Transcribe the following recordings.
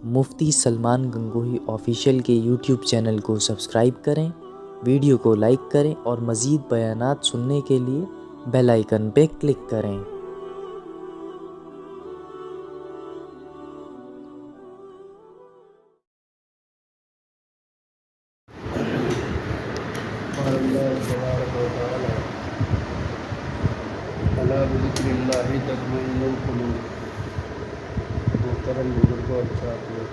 مفتی Salman Gangohi official کے YouTube channel کو subscribe کریں، ویڈیو کو لائک کریں اور مزید بیانات سننے کے لیے بیل آئیکن پہ کلک کریں۔ قال اللہ تبارک و تعالی الا بذکر اللہ تطمئن القلوب۔ محترم بزرگوں اور ساتھیوں،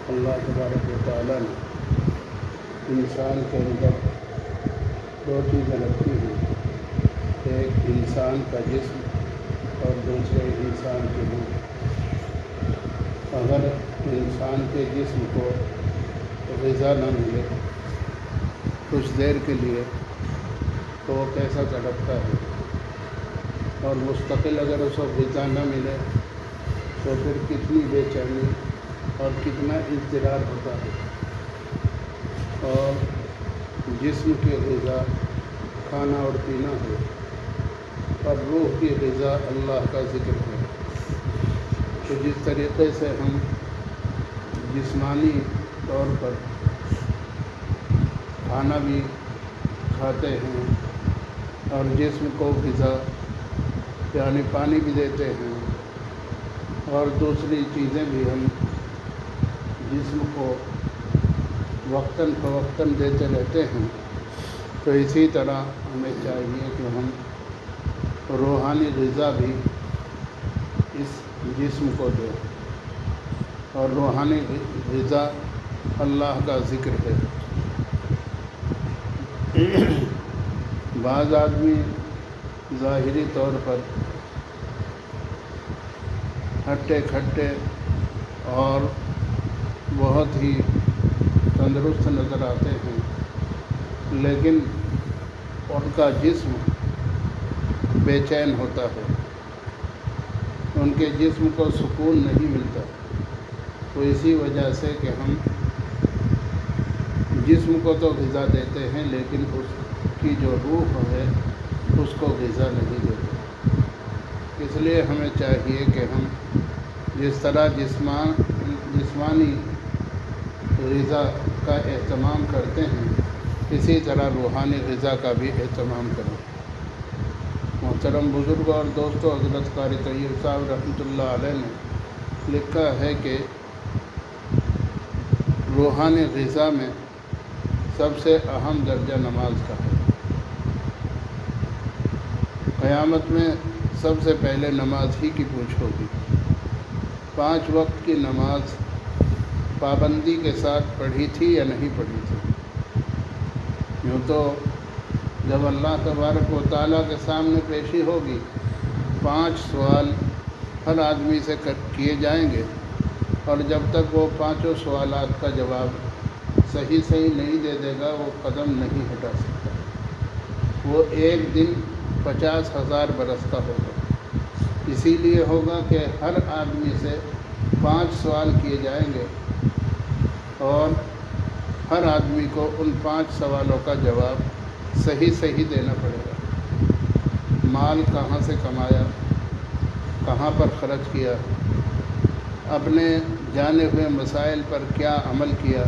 اللہ تبارک و تعالیٰ نے انسان کے اندر دو چیزیں رکھی ہیں، ایک انسان کا جسم اور دوسرے انسان کی روح۔ اگر انسان کے جسم کو غذا نہ ملے کچھ دیر کے لیے تو وہ کیسا تڑپتا ہے، اور مستقل اگر اس کو غذا نہ ملے تو پھر کتنی بے چینی اور کتنا اضطراب ہوتا ہے۔ اور جسم کی غذا کھانا اور پینا ہے، اور روح کی غذا اللہ کا ذکر ہے۔ تو جس طریقے سے ہم جسمانی طور پر کھانا بھی کھاتے ہیں اور جسم کو غذا یعنی پانی بھی دیتے ہیں، اور دوسری چیزیں بھی ہم جسم کو وقتاً فوقتاً دیتے رہتے ہیں، تو اسی طرح ہمیں چاہیے کہ ہم روحانی غذا بھی اس جسم کو دیں، اور روحانی غذا اللہ کا ذکر ہے۔ بعض آدمی ظاہری طور پر ہٹے کھٹے اور بہت ہی تندرست نظر آتے ہیں، لیکن ان کا جسم بے چین ہوتا ہے، ان کے جسم کو سکون نہیں ملتا۔ تو اسی وجہ سے کہ ہم جسم کو تو غذا دیتے ہیں لیکن اس کی جو روح ہے اس کو غذا نہیں دیتے۔ اس لیے ہمیں چاہیے کہ ہم جس طرح جسمانی غذا کا اہتمام کرتے ہیں اسی طرح روحانی غذا کا بھی اہتمام کریں۔ محترم بزرگوں اور دوستوں، حضرت قاری طیب صاحب رحمۃ اللہ علیہ نے لکھا ہے کہ روحانی غذا میں سب سے اہم درجہ نماز کا ہے۔ قیامت میں سب سے پہلے نماز ہی کی پوچھ ہوگی۔ 5 وقت کی نماز پابندی کے ساتھ پڑھی تھی یا نہیں پڑھی تھی؟ یوں تو جب اللہ تبارک و تعالیٰ کے سامنے پیشی ہوگی 5 سوال ہر آدمی سے کیے جائیں گے، اور جب تک وہ 5 سوالات کا جواب صحیح نہیں دے دے گا وہ قدم نہیں ہٹا سکتا۔ وہ ایک دن 50,000 برس کا ہوگا۔ اسی لیے ہوگا کہ ہر آدمی سے 5 سوال کیے جائیں گے، اور ہر آدمی کو ان 5 سوالوں کا جواب صحیح دینا پڑے گا۔ مال کہاں سے کمایا، کہاں پر خرچ کیا، اپنے جانے ہوئے مسائل پر کیا عمل کیا،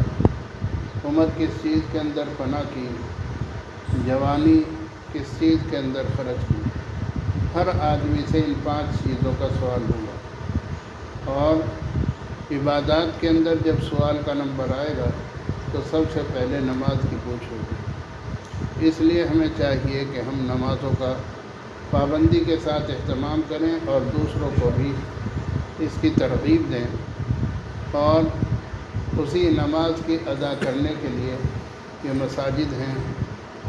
عمر کس چیز کے اندر فنا کی، جوانی کس چیز کے اندر خرچ کی۔ ہر آدمی سے ان 5 چیزوں کا سوال ہوگا، اور عبادات کے اندر جب سوال کا نمبر آئے گا تو سب سے پہلے نماز کی پوچھ ہوگی۔ اس لیے ہمیں چاہیے کہ ہم نمازوں کا پابندی کے ساتھ اہتمام کریں اور دوسروں کو بھی اس کی ترغیب دیں، اور اسی نماز کی ادا کرنے کے لیے یہ مساجد ہیں،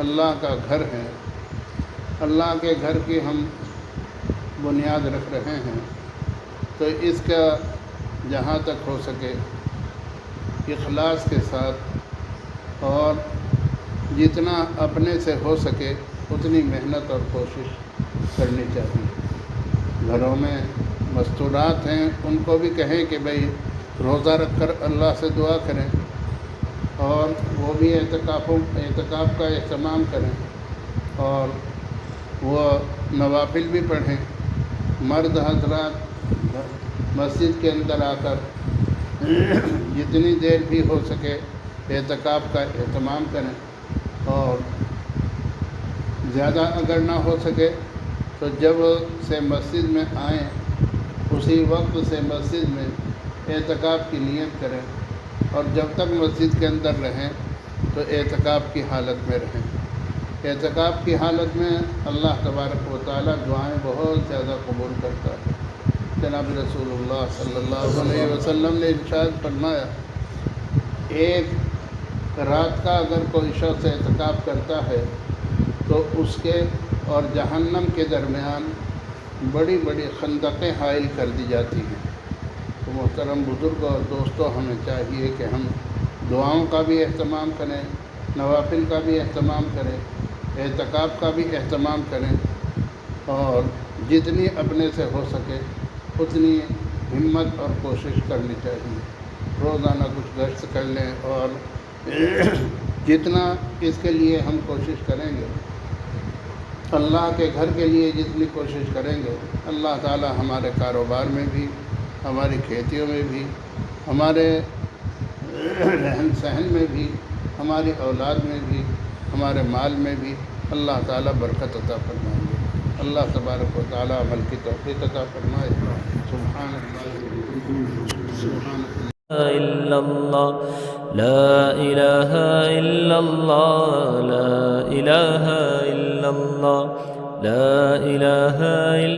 اللہ کا گھر ہے، اللہ کے گھر کی ہم بنیاد رکھ رہے ہیں، تو اس کا جہاں تک ہو سکے اخلاص کے ساتھ اور جتنا اپنے سے ہو سکے اتنی محنت اور کوشش کرنی چاہیے۔ گھروں میں مستورات ہیں ان کو بھی کہیں کہ بھئی روزہ رکھ کر اللہ سے دعا کریں، اور وہ بھی اعتکاف کا اہتمام کریں، اور وہ نوافل بھی پڑھیں۔ مرد حضرات مسجد کے اندر آ کر جتنی دیر بھی ہو سکے اعتکاف کا اہتمام کریں، اور زیادہ اگر نہ ہو سکے تو جب سے مسجد میں آئیں اسی وقت سے مسجد میں اعتکاف کی نیت کریں، اور جب تک مسجد کے اندر رہیں تو اعتکاف کی حالت میں رہیں۔ اعتکاف کی حالت میں اللہ تبارک و تعالیٰ دعائیں بہت زیادہ قبول کرتا ہے۔ جناب رسول اللہ صلی اللہ علیہ وسلم نے ارشاد فرمایا، ایک رات کا اگر کوئی شخص اعتکاف کرتا ہے تو اس کے اور جہنم کے درمیان بڑی بڑی خندقیں حائل کر دی جاتی ہیں۔ تو محترم بزرگ اور دوستوں، ہمیں چاہیے کہ ہم دعاؤں کا بھی اہتمام کریں، نوافل کا بھی اہتمام کریں، اعتکاف کا بھی اہتمام کریں، اور جتنی اپنے سے ہو سکے اتنی ہمت اور کوشش کرنی چاہیے۔ روزانہ کچھ گشت کر لیں، اور جتنا اس کے لیے ہم کوشش کریں گے، اللہ کے گھر کے لیے جتنی کوشش کریں گے، اللہ تعالی ہمارے کاروبار میں بھی، ہماری کھیتیوں میں بھی، ہمارے رہن سہن میں بھی، ہماری اولاد میں بھی، ہمارے مال میں بھی اللہ تعالیٰ برکت عطا فرمائیں گے۔ اللہ تبارک و تعالیٰ عمل کی توفیق عطا فرمائے۔ سبحان اللہ سبحان إلا الله لا إله إلا الله لا إله إلا الله لا إله إلا